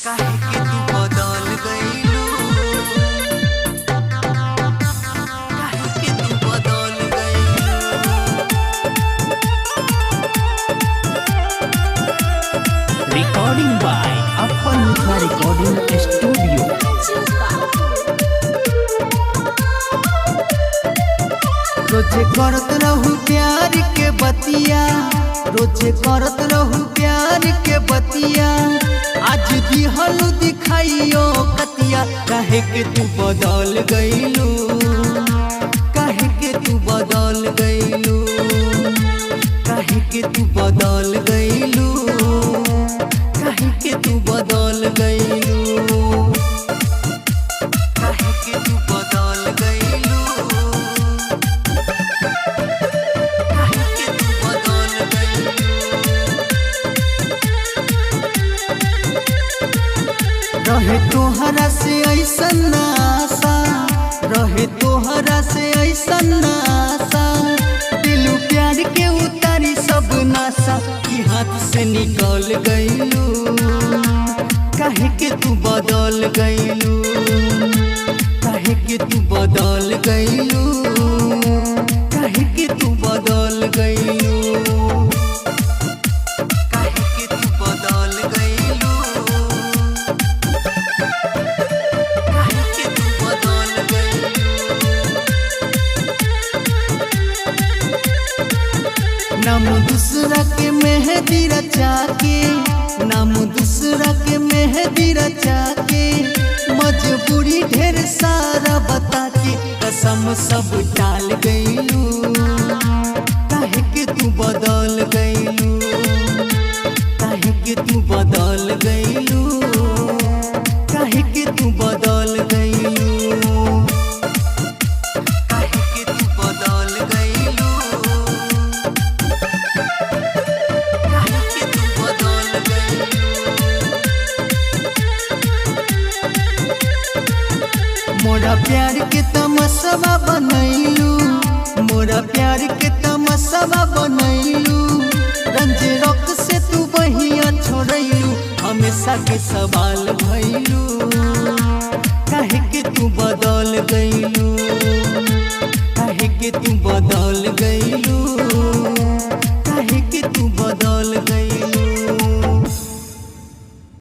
काहे के तू बदल गइलू, काहे के तू बदल गइलू। Recording by Appan Mitra Recording Studio. रोजे करत रहू प्यार के बतिया, रोजे करत रहू प्यार के बतिया, आज दिहलू दिखाइयो कतिया। काहे के तू बदल गइलू, काहे के तू बदल गइलू, काहे के तू बदल गइलू, काहे के तू बदल गइलू, काहे के तू बदल गइलू। रहे तोहरा से ऐसन आशा, रहे तोहरा से ऐसन आशा, दिल प्यार के उतारी सब नाशा, की हाथ से निकल गइलू। काहे के तू बदल गइलू, काहे के तू बदल गइलू, काहे के तू बदल गइलू, काहे के तू बदल गइलू, काहे के तू बदल गइलू। नाम दूसरा के मेहंदी रचा के, नाम दूसरा के मेहंदी रचा के, मजबूरी ढेर सारा बता के, कसम सब टाल गइलू। काहे के तू बदल गइलू, काहे के तू बदल गइलू, काहे के तू बदल गइलू, काहे के तू बदल गइलू, काहे के तू बदल गइलू। मोरा प्यार के तमसवा बनैलू, मोरा प्यार के तमसवा बनैलू, रंज रक्त से तू बहिया छोड़ैलू, हमेशा के सवाल भइलू।